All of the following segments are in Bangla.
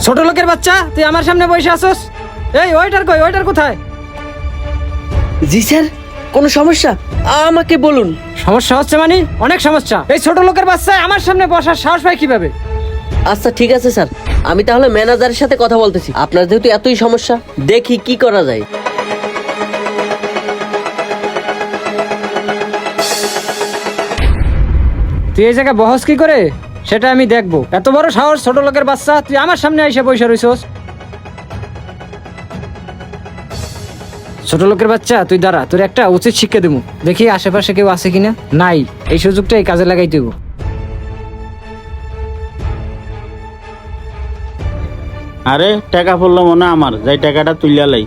ছোট লোকের বাচ্চা, তুই আমার সামনে বসে আছস। এই ওয়েটার কই, ওয়েটার কোথায়? জি স্যার, কোনো সমস্যা আমাকে বলুন। সমস্যা হচ্ছে মানে? অনেক সমস্যা। এই ছোট লোকের বাচ্চা আমার সামনে বসার সাহস পায় কিভাবে? আচ্ছা ঠিক আছে স্যার, আমি তাহলে ম্যানেজারের সাথে কথা বলতেছি। আপনার যেহেতু এতই সমস্যা, দেখি কি করা যায়। তুই এই জায়গায় বহস কি করে সেটা আমি দেখবো। এত বড় সাহস ছোট লোকের বাচ্চা, তুই আমার সামনে এসে বসে রইছস। ছোট লোকের বাচ্চা তুই দাঁড়া, তোর একটা উচিত শিক্ষা দেবো। দেখি আশেপাশে কেউ আছে কিনা। নাই, এই সুযোগটা এই কাজে লাগাই দেবো। আরে টাকা পড়লো মনে আমার, যাই টাকাটা তুলিয়া লাই।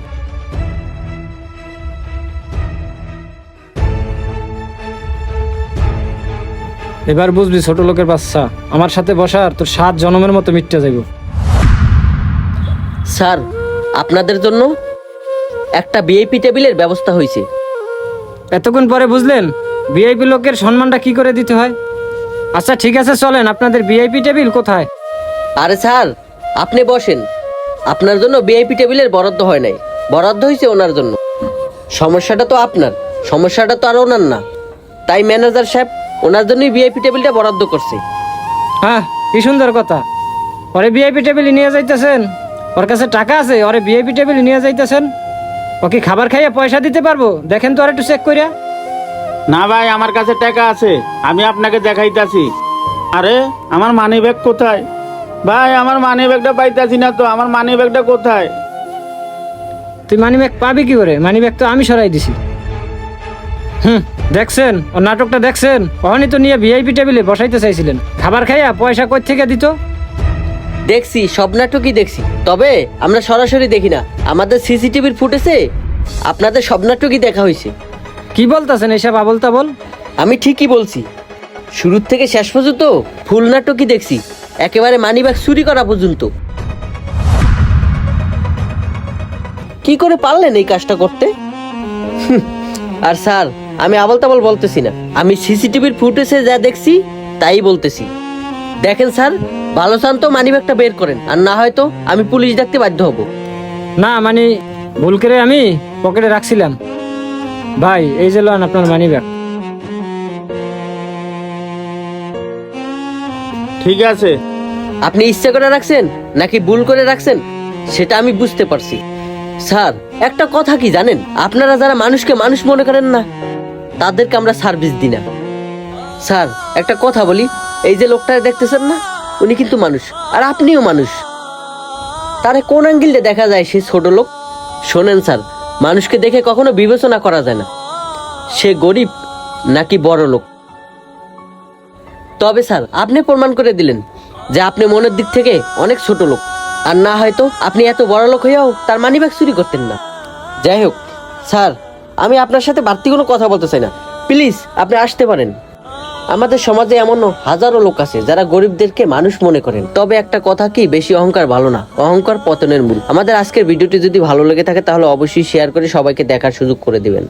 এবার বুঝবি ছোট লোকের বাচ্চা, আমার সাথে বসার তোর 7 জন্মের মতো মিটতে যাইব। স্যার, আপনাদের জন্য একটা ভিআইপি টেবিলের ব্যবস্থা হয়েছে। এতক্ষণ পরে বুঝলেন ভিআইপি লোকের সম্মানটা কি করে দিতে হয়? আচ্ছা ঠিক আছে, চলেন। আপনাদের ভিআইপি টেবিল কোথায়? আরে স্যার, আপনি বসেন। আপনার জন্য ভিআইপি টেবিলের বরাদ্দ হয় নাই, বরাদ্দ হয়েছে ওনার জন্য। সমস্যাটা তো আপনার, সমস্যাটা তো আর ওনার না। তাই ম্যানেজার সাহেব ওনার জন্যই ভিআইপি টেবিলটা বরাদ্দ করছে। হ্যাঁ, কি সুন্দর কথা। ওরে ভিআইপি টেবিল নিয়ে যাইতেছেন? ওর কাছে টাকা আছে, ওরে ভিআইপি টেবিল নিয়ে যাইতেছেন? ও কি খাবার খাইয়ে পয়সা দিতে পারবো? দেখেন তো আর একটু চেক করিয়া। না ভাই, আমার কাছে টাকা আছে, আমি আপনাকে দেখাইতাছি। আরে আমার মানি ব্যাগ কোথায়? ভাই আমার মানি ব্যাগটা পাইতাছি না তো, আমার মানি ব্যাগটা কোথায়? তুই মানি ব্যাগ পাবি কি করে? মানি ব্যাগ তো আমি সরাই দিছি। দেখছেন ওর নাটকটা? দেখছেন? ওখানে তো নিয়ে ভিআইপি টেবিলে বসাইতে চাইছিলেন, খাবার খাইয়া পয়সা কই থেকে দিত? দেখছি, সব নাটকই দেখছি, তবে আমরা সরাসরি দেখি না। আমাদের সিসিটিভির ফুটেজে আপনাদের সব নাটকই দেখা হয়েছে। কি বলতেছেন এসব আবল তাবল? আমি ঠিকই বলছি, শুরুর থেকে শেষ পর্যন্ত ফুল নাটকই দেখছি, একেবারে মানিব্যাগ চুরি করা পর্যন্ত। কি করে পারলেন এই কাজটা করতে? আর স্যার, আমি আবল তাবল বলতেছি না, আমি সিসিটিভির ফুটেজে যা দেখছি তাই বলতেছি। দেখেন স্যার, ভালো চান তো মানিব্যাগটা বের করেন, আর না হয়তো আমি পুলিশ ডাকতে বাধ্য হব। না মানে ভুল করে আমি পকেটে রাখছিলাম। ভাই এই যে লোন আপনার মানি ব্যাগ। ঠিক আছে। আপনি ইচ্ছে করে রাখছেন নাকি ভুল করে রাখছেন সেটা আমি বুঝতে পারছি। স্যার, একটা কথা কি জানেন, আপনারা যারা মানুষকে মানুষ মনে করেন না, তাদেরকে আমরা সার্ভিস দিই না। স্যার, একটা কথা বলি, এই যে লোকটা দেখতেছেন না, উনি কিন্তু মানুষ, আর আপনিও মানুষ। তারে কোন অ্যাঙ্গেলে দেখা যায় সে ছোট লোক? শোনেন স্যার, মানুষকে দেখে কখনো বিবেচনা করা যায় না সে গরিব নাকি বড় লোক। তবে স্যার, আপনি প্রমাণ করে দিলেন যে আপনি মনের দিক থেকে অনেক ছোট লোক, আর না হয়তো আপনি এত বড় লোক হয়েও তার মানিব্যাগ চুরি করতেন না। যাই হোক স্যার, আমি আপনার সাথে বাড়তি কোনো কথা বলতে চাই না, প্লিজ আপনি আসতে পারেন। আমাদের সমাজে এমন হাজারো লোক আছে যারা গরিবদেরকে মানুষ মনে করেন। তবে একটা কথা কি, বেশি অহংকার ভালো না, অহংকার পতনের মূল। আমাদের আজকের ভিডিওটি যদি ভালো লেগে থাকে তাহলে অবশ্যই শেয়ার করে সবাইকে দেখার সুযোগ করে দিবেন।